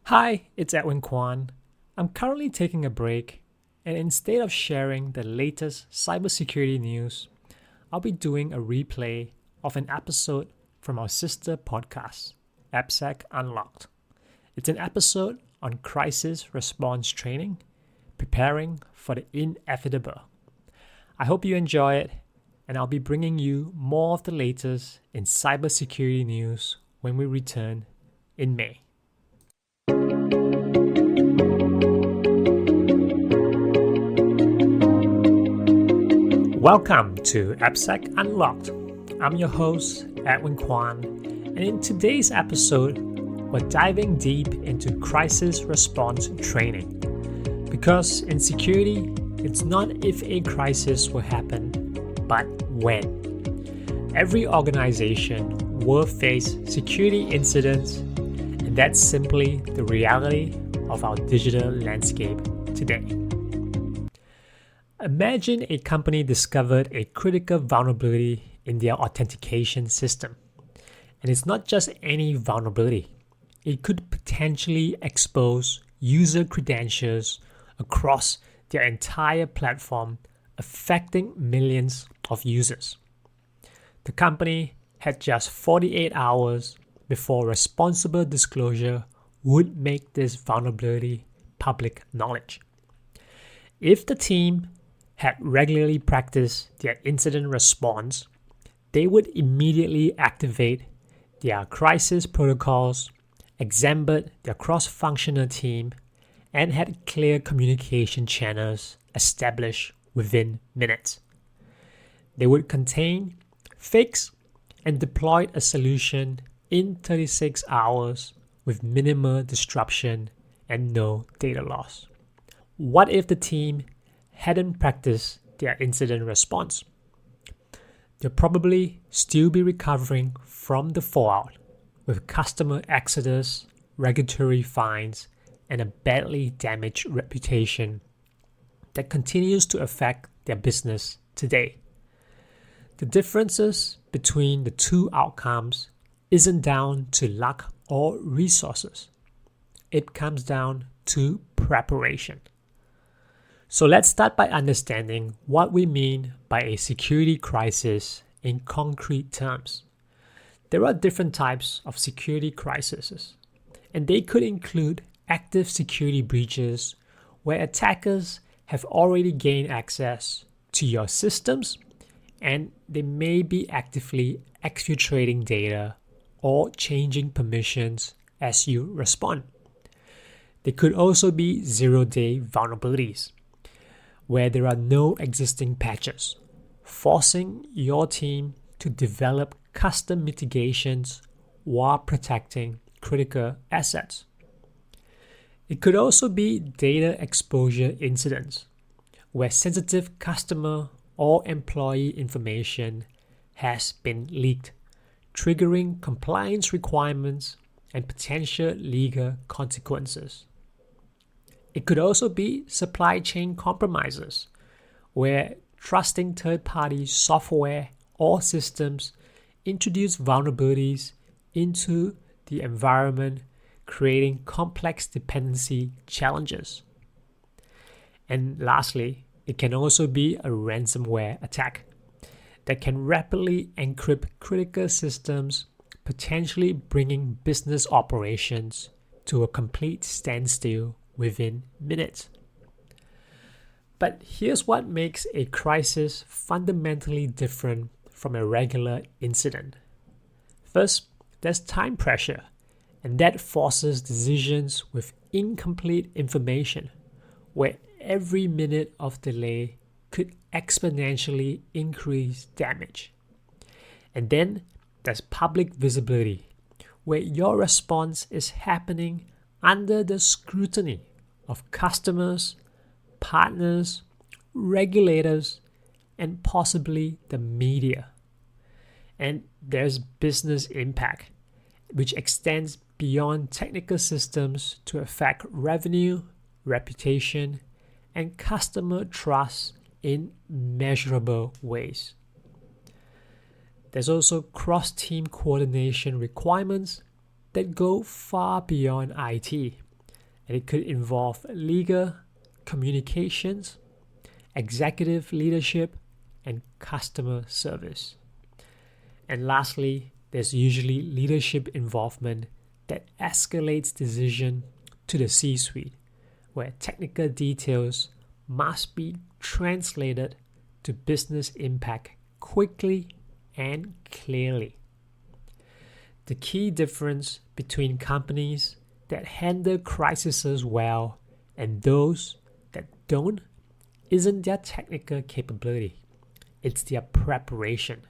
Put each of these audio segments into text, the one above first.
Hi, it's Edwin Kwan. I'm currently taking a break, and instead of sharing the latest cybersecurity news, I'll be doing a replay of an episode from our sister podcast, AppSec Unlocked. It's an episode on crisis response training, preparing for the inevitable. I hope you enjoy it, and I'll be bringing you more of the latest in cybersecurity news when we return in May. Welcome to AppSec Unlocked. I'm your host, Edwin Kwan, and in today's episode, we're diving deep into crisis response training. Because in security, it's not if a crisis will happen, but when. Every organization will face security incidents, and that's simply the reality of our digital landscape today. Imagine a company discovered a critical vulnerability in their authentication system. And it's not just any vulnerability. It could potentially expose user credentials across their entire platform, affecting millions of users. The company had just 48 hours before responsible disclosure would make this vulnerability public knowledge. If the team had regularly practiced their incident response, they would immediately activate their crisis protocols, assembled their cross-functional team, and had clear communication channels established within minutes. They would contain, fix, and deploy a solution in 36 hours with minimal disruption and no data loss. What if the team hadn't practiced their incident response? They'll probably still be recovering from the fallout with customer exodus, regulatory fines, and a badly damaged reputation that continues to affect their business today. The differences between the two outcomes isn't down to luck or resources. It comes down to preparation. So let's start by understanding what we mean by a security crisis in concrete terms. There are different types of security crises, and they could include active security breaches where attackers have already gained access to your systems and they may be actively exfiltrating data or changing permissions as you respond. They could also be zero-day vulnerabilities, where there are no existing patches, forcing your team to develop custom mitigations while protecting critical assets. It could also be data exposure incidents, where sensitive customer or employee information has been leaked, triggering compliance requirements and potential legal consequences. It could also be supply chain compromises, where trusting third-party software or systems introduce vulnerabilities into the environment, creating complex dependency challenges. And lastly, it can also be a ransomware attack that can rapidly encrypt critical systems, potentially bringing business operations to a complete standstill within minutes. But here's what makes a crisis fundamentally different from a regular incident. First, there's time pressure, and that forces decisions with incomplete information, where every minute of delay could exponentially increase damage. And then there's public visibility, where your response is happening under the scrutiny of customers, partners, regulators, and possibly the media. And there's business impact, which extends beyond technical systems to affect revenue, reputation, and customer trust in measurable ways. There's also cross-team coordination requirements that go far beyond IT, and it could involve legal, communications, executive leadership, and customer service. And lastly, there's usually leadership involvement that escalates decision to the C-suite, where technical details must be translated to business impact quickly and clearly. The key difference between companies that handle crises well and those that don't isn't their technical capability, it's their preparation.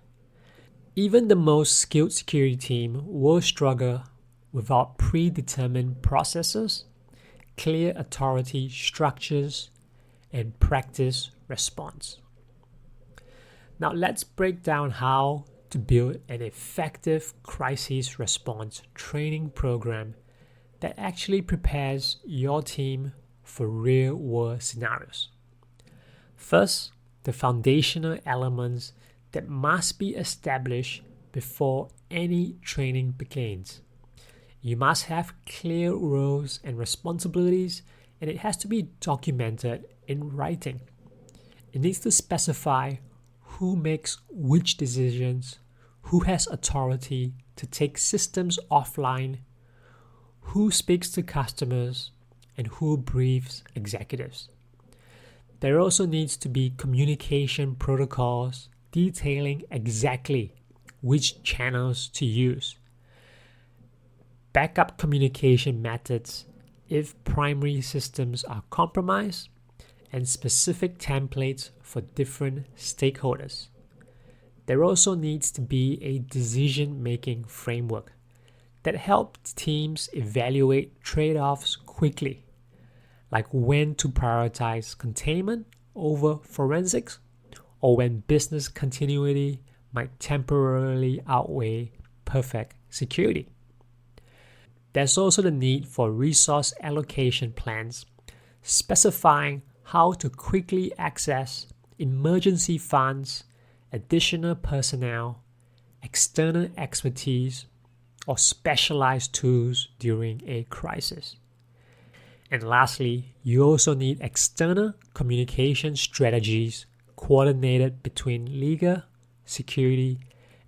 Even the most skilled security team will struggle without predetermined processes, clear authority structures, and practice response. Now let's break down how to build an effective crisis response training program that actually prepares your team for real-world scenarios. First, the foundational elements that must be established before any training begins. You must have clear roles and responsibilities, and it has to be documented in writing. It needs to specify who makes which decisions, who has authority to take systems offline, who speaks to customers, and who briefs executives. There also needs to be communication protocols detailing exactly which channels to use, backup communication methods if primary systems are compromised, and specific templates for different stakeholders. There also needs to be a decision-making framework that helps teams evaluate trade-offs quickly, like when to prioritize containment over forensics, or when business continuity might temporarily outweigh perfect security. There's also the need for resource allocation plans, specifying how to quickly access emergency funds, additional personnel, external expertise, or specialized tools during a crisis. And lastly, you also need external communication strategies coordinated between legal, security,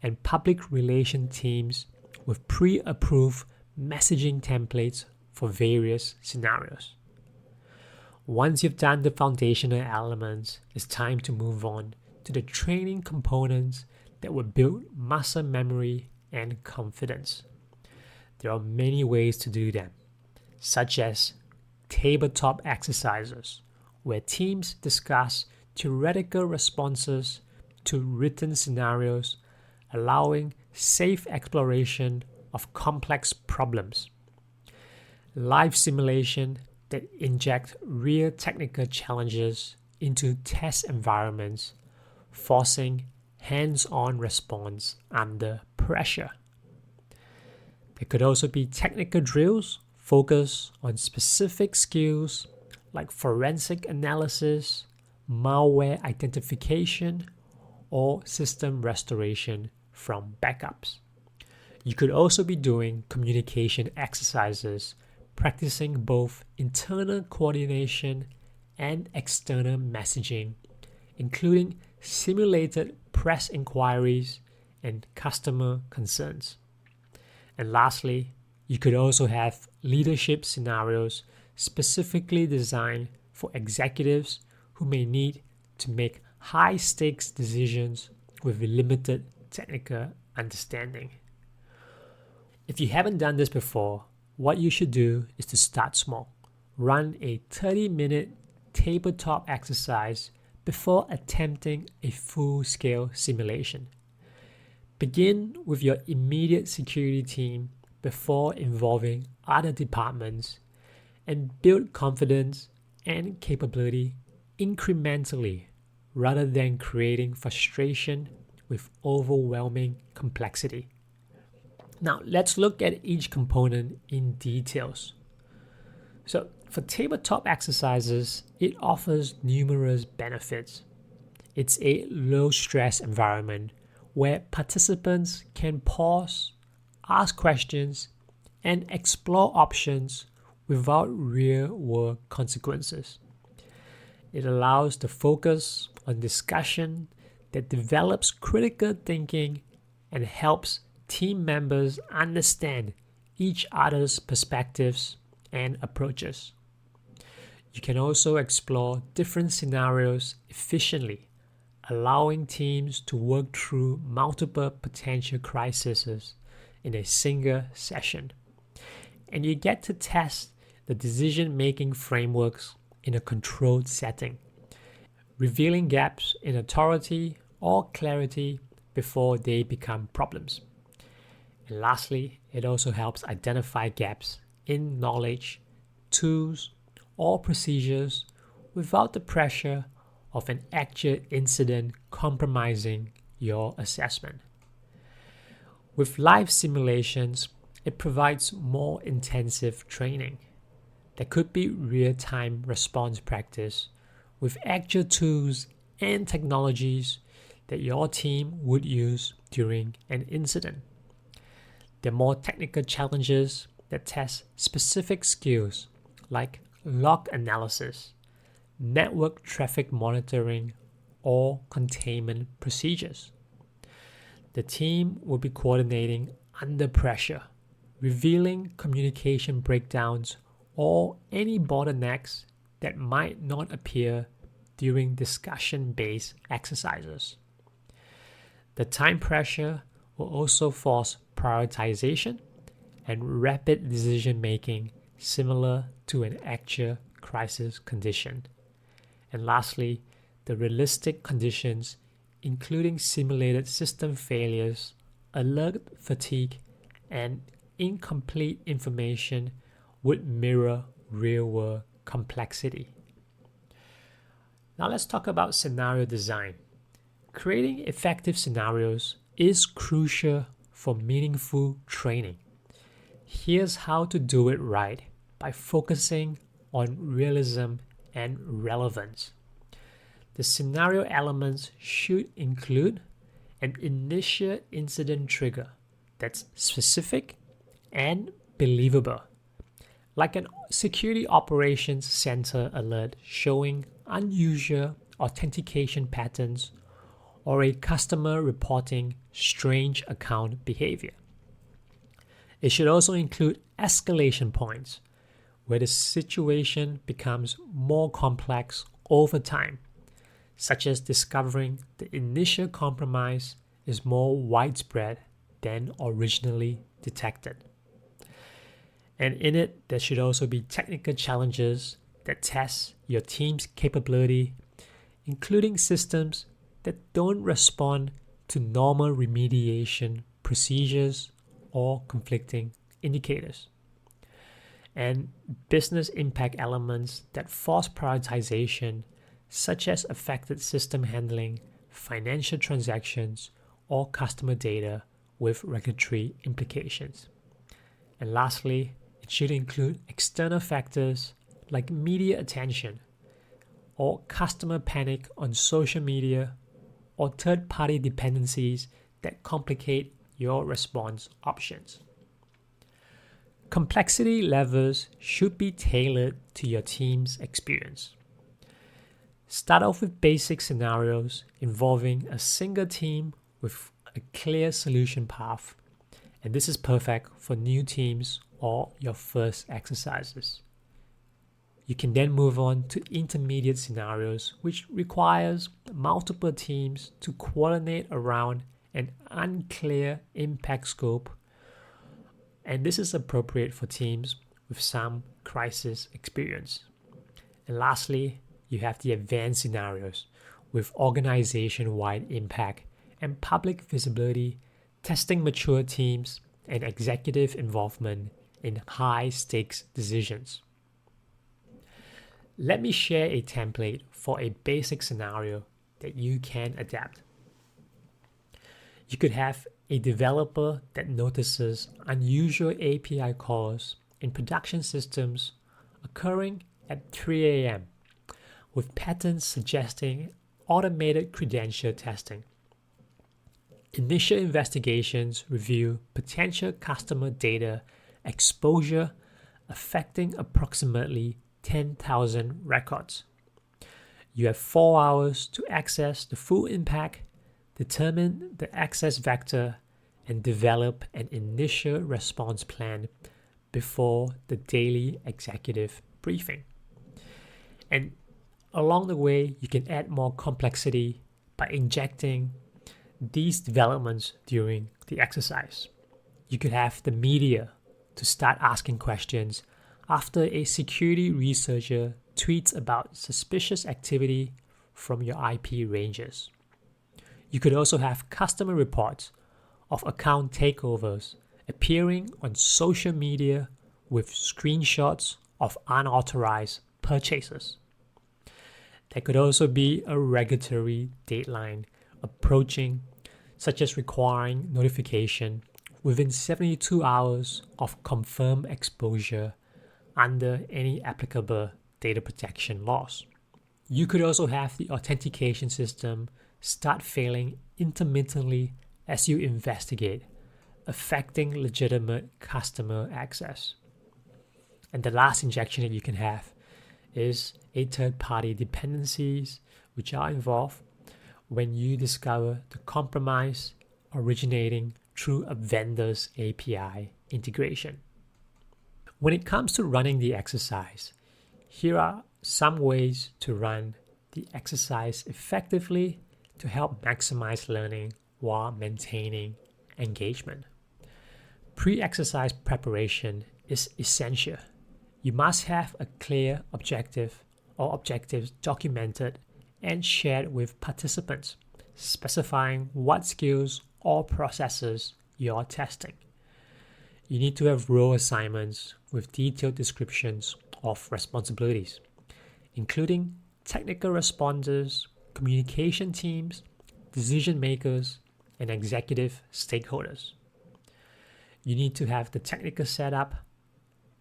and public relations teams with pre-approved messaging templates for various scenarios. Once you've done the foundational elements, it's time to move on to the training components that will build muscle memory and confidence. There are many ways to do them, such as tabletop exercises, where teams discuss theoretical responses to written scenarios, allowing safe exploration of complex problems. Live simulation that inject real technical challenges into test environments, forcing hands-on response under pressure. There could also be technical drills focused on specific skills like forensic analysis, malware identification, or system restoration from backups. You could also be doing communication exercises, practicing both internal coordination and external messaging, including simulated press inquiries and customer concerns. And lastly, you could also have leadership scenarios specifically designed for executives who may need to make high-stakes decisions with limited technical understanding. If you haven't done this before, what you should do is to start small. Run a 30-minute tabletop exercise before attempting a full-scale simulation. Begin with your immediate security team before involving other departments, and build confidence and capability incrementally rather than creating frustration with overwhelming complexity. Now, let's look at each component in details. So, for tabletop exercises, it offers numerous benefits. It's a low-stress environment where participants can pause, ask questions, and explore options without real-world consequences. It allows the focus on discussion that develops critical thinking and helps team members understand each other's perspectives and approaches. You can also explore different scenarios efficiently, allowing teams to work through multiple potential crises in a single session. And you get to test the decision-making frameworks in a controlled setting, revealing gaps in authority or clarity before they become problems. And lastly, it also helps identify gaps in knowledge, tools, or procedures without the pressure of an actual incident compromising your assessment. With live simulations, it provides more intensive training. There could be real-time response practice with actual tools and technologies that your team would use during an incident. There are more technical challenges that test specific skills like log analysis, network traffic monitoring, or containment procedures. The team will be coordinating under pressure, revealing communication breakdowns or any bottlenecks that might not appear during discussion-based exercises. The time pressure will also force prioritization and rapid decision-making similar to an actual crisis condition. And lastly, the realistic conditions, including simulated system failures, alert fatigue, and incomplete information, would mirror real-world complexity. Now let's talk about scenario design. Creating effective scenarios is crucial for meaningful training. Here's how to do it right by focusing on realism and relevance. The scenario elements should include an initial incident trigger that's specific and believable, like a security operations center alert showing unusual authentication patterns or a customer reporting strange account behavior. It should also include escalation points where the situation becomes more complex over time, such as discovering the initial compromise is more widespread than originally detected. And in it, there should also be technical challenges that test your team's capability, including systems that don't respond to normal remediation procedures or conflicting indicators. And business impact elements that force prioritization, such as affected system handling, financial transactions, or customer data with regulatory implications. And lastly, it should include external factors like media attention or customer panic on social media or third-party dependencies that complicate your response options. Complexity levels should be tailored to your team's experience. Start off with basic scenarios involving a single team with a clear solution path, and this is perfect for new teams or your first exercises. You can then move on to intermediate scenarios, which requires multiple teams to coordinate around an unclear impact scope, and this is appropriate for teams with some crisis experience. And lastly, you have the advanced scenarios with organization-wide impact and public visibility, testing mature teams and executive involvement in high-stakes decisions. Let me share a template for a basic scenario that you can adapt. You could have a developer that notices unusual API calls in production systems occurring at 3 a.m. with patterns suggesting automated credential testing. Initial investigations reveal potential customer data exposure affecting approximately 10,000 records. You have 4 hours to access the full impact, determine the access vector, and develop an initial response plan before the daily executive briefing. And along the way, you can add more complexity by injecting these developments during the exercise. You could have the media to start asking questions after a security researcher tweets about suspicious activity from your IP ranges. You could also have customer reports of account takeovers appearing on social media with screenshots of unauthorized purchases. There could also be a regulatory deadline approaching, such as requiring notification within 72 hours of confirmed exposure under any applicable data protection laws. You could also have the authentication system start failing intermittently as you investigate, affecting legitimate customer access. And the last injection that you can have is a third-party dependencies which are involved when you discover the compromise originating through a vendor's API integration. When it comes to running the exercise, here are some ways to run the exercise effectively to help maximize learning while maintaining engagement. Pre-exercise preparation is essential. You must have a clear objective or objectives documented and shared with participants, specifying what skills or processes you're testing. You need to have role assignments with detailed descriptions of responsibilities, including technical responders, communication teams, decision makers, and executive stakeholders. You need to have the technical setup,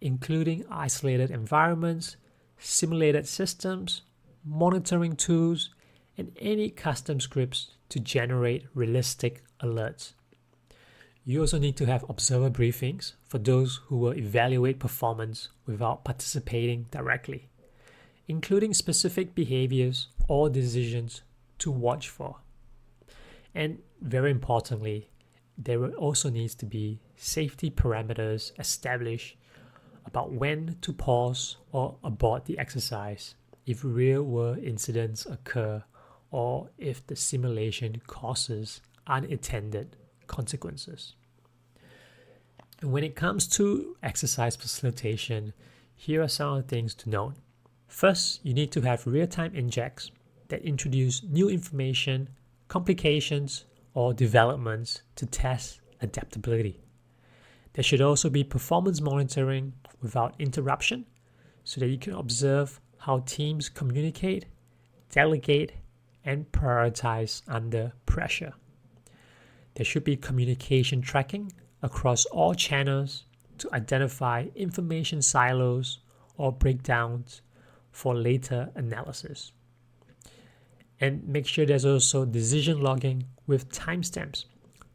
including isolated environments, simulated systems, monitoring tools, and any custom scripts to generate realistic alerts. You also need to have observer briefings for those who will evaluate performance without participating directly, including specific behaviors or decisions to watch for. And very importantly, there also needs to be safety parameters established about when to pause or abort the exercise if real-world incidents occur or if the simulation causes unintended consequences. And when it comes to exercise facilitation, here are some of the things to note. First, you need to have real-time injects that introduce new information, complications, or developments to test adaptability. There should also be performance monitoring without interruption so that you can observe how teams communicate, delegate, and prioritize under pressure. There should be communication tracking across all channels to identify information silos or breakdowns for later analysis. And make sure there's also decision logging with timestamps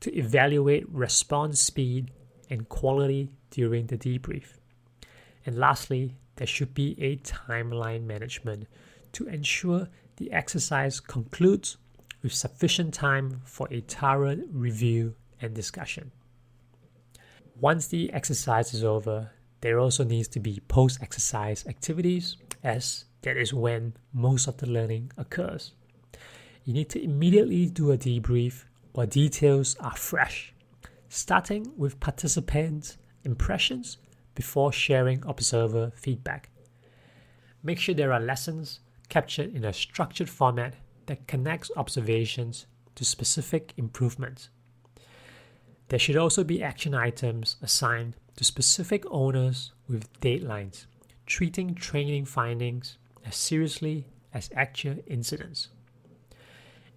to evaluate response speed and quality during the debrief. And lastly, there should be a timeline management to ensure the exercise concludes with sufficient time for a thorough review and discussion. Once the exercise is over, there also needs to be post-exercise activities, as that is when most of the learning occurs. You need to immediately do a debrief while details are fresh, starting with participants' impressions before sharing observer feedback. Make sure there are lessons captured in a structured format that connects observations to specific improvements. There should also be action items assigned to specific owners with deadlines, treating training findings as seriously as actual incidents.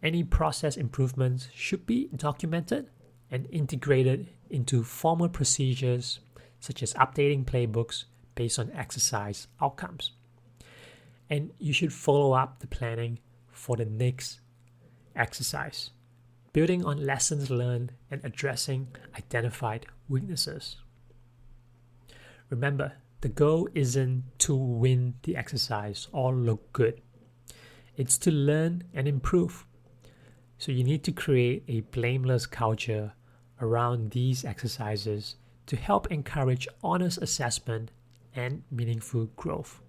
Any process improvements should be documented and integrated into formal procedures such as updating playbooks based on exercise outcomes. And you should follow up the planning for the next exercise, building on lessons learned and addressing identified weaknesses. Remember, The goal isn't to win the exercise or look good. It's to learn and improve. So you need to create a blameless culture around these exercises to help encourage honest assessment and meaningful growth.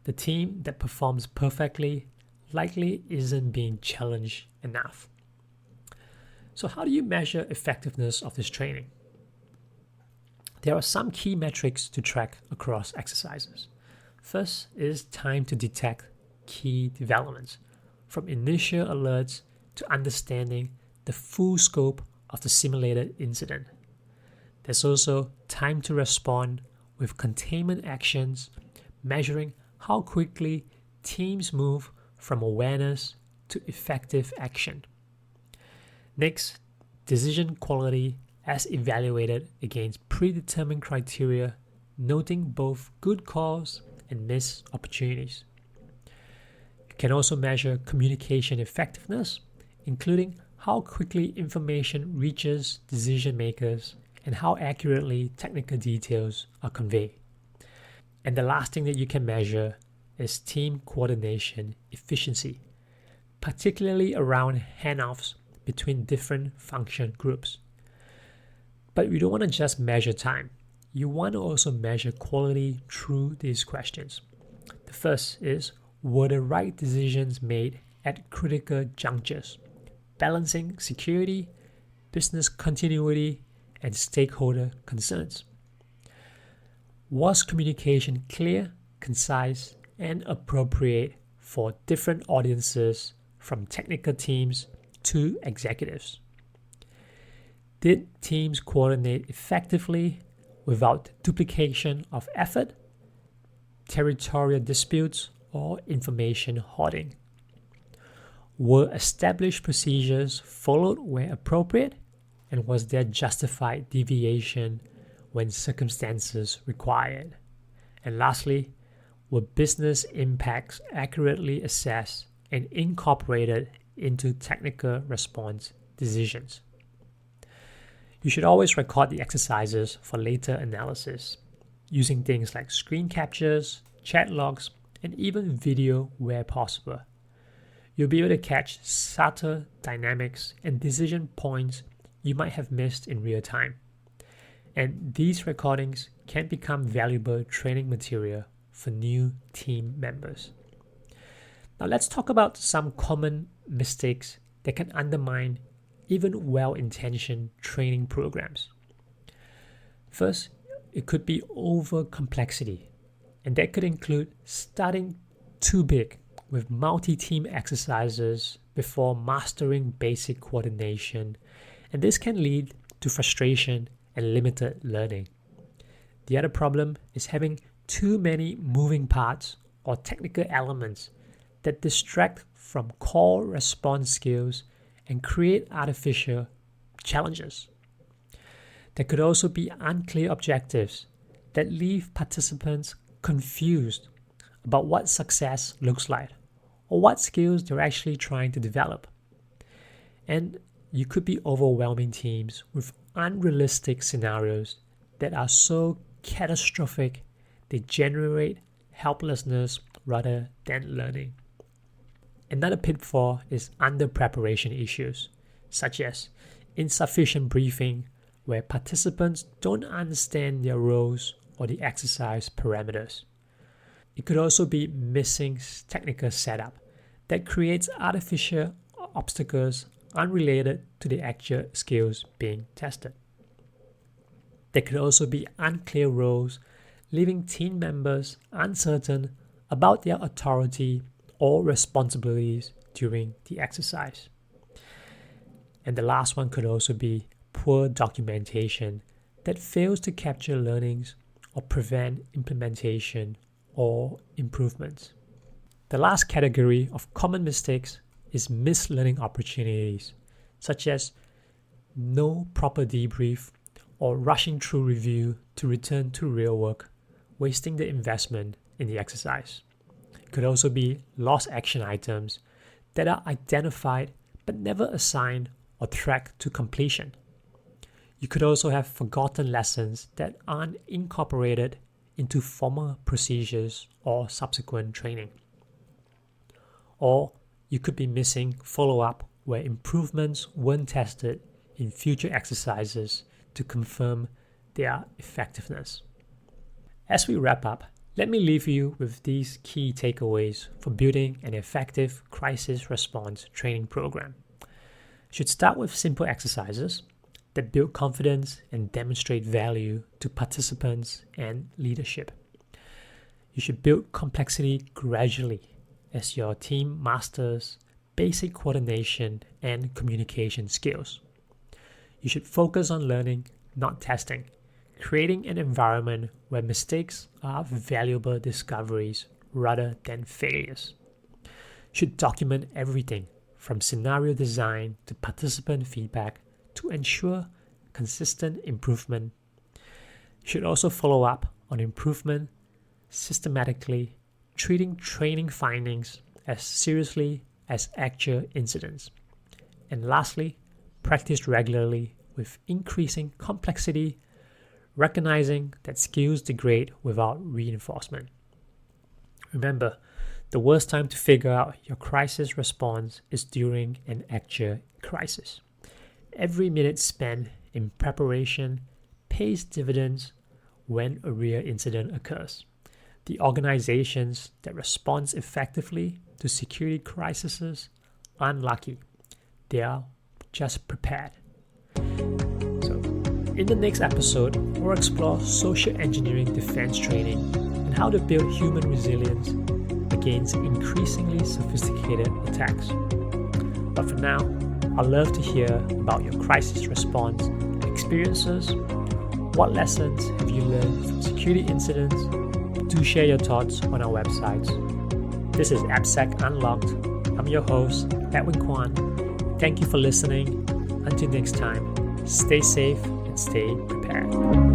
The team that performs perfectly likely isn't being challenged enough. So how do you measure effectiveness of this training? There are some key metrics to track across exercises. First is time to detect key developments, from initial alerts to understanding the full scope of the simulated incident. There's also time to respond with containment actions, measuring how quickly teams move from awareness to effective action. Next, decision quality as evaluated against predetermined criteria, noting both good calls and missed opportunities. You can also measure communication effectiveness, including how quickly information reaches decision makers and how accurately technical details are conveyed. And the last thing that you can measure is team coordination efficiency, particularly around handoffs between different function groups. But you don't want to just measure time. You want to also measure quality through these questions. The first is, were the right decisions made at critical junctures, balancing security, business continuity, and stakeholder concerns? Was communication clear, concise, and appropriate for different audiences from technical teams to executives? Did teams coordinate effectively without duplication of effort, territorial disputes, or information hoarding? Were established procedures followed where appropriate, and was there justified deviation when circumstances required? And lastly, were business impacts accurately assessed and incorporated into technical response decisions? You should always record the exercises for later analysis, using things like screen captures, chat logs, and even video where possible. You'll be able to catch subtle dynamics and decision points you might have missed in real time. And these recordings can become valuable training material for new team members. Now let's talk about some common mistakes that can undermine even well-intentioned training programs. First, it could be over complexity, and that could include starting too big with multi-team exercises before mastering basic coordination, and this can lead to frustration and limited learning. The other problem is having too many moving parts or technical elements that distract from core response skills and create artificial challenges. There could also be unclear objectives that leave participants confused about what success looks like or what skills they're actually trying to develop. And you could be overwhelming teams with unrealistic scenarios that are so catastrophic they generate helplessness rather than learning. Another pitfall is under-preparation issues, such as insufficient briefing, where participants don't understand their roles or the exercise parameters. It could also be missing technical setup that creates artificial obstacles unrelated to the actual skills being tested. There could also be unclear roles, leaving team members uncertain about their authority or responsibilities during the exercise. And the last one could also be poor documentation that fails to capture learnings or prevent implementation or improvements. The last category of common mistakes is missed learning opportunities, such as no proper debrief or rushing through review to return to real work, wasting the investment in the exercise. It could also be lost action items that are identified but never assigned or tracked to completion. You could also have forgotten lessons that aren't incorporated into former procedures or subsequent training. Or you could be missing follow-up where improvements weren't tested in future exercises to confirm their effectiveness. As we wrap up, let me leave you with these key takeaways for building an effective crisis response training program. You should start with simple exercises that build confidence and demonstrate value to participants and leadership. You should build complexity gradually as your team masters basic coordination and communication skills. You should focus on learning, not testing, creating an environment where mistakes are valuable discoveries rather than failures. You should document everything from scenario design to participant feedback to ensure consistent improvement. You should also follow up on improvement systematically, treating training findings as seriously as actual incidents. And lastly, practice regularly with increasing complexity, recognizing that skills degrade without reinforcement. Remember, the worst time to figure out your crisis response is during an actual crisis. Every minute spent in preparation pays dividends when a real incident occurs. The organizations that respond effectively to security crises aren't lucky. They are just prepared. So, in the next episode, we'll explore social engineering defense training and how to build human resilience against increasingly sophisticated attacks. But for now, I'd love to hear about your crisis response experiences. What lessons have you learned from security incidents? Do share your thoughts on our websites. This is AppSec Unlocked. I'm your host, Edwin Kwan. Thank you for listening. Until next time, stay safe and stay prepared.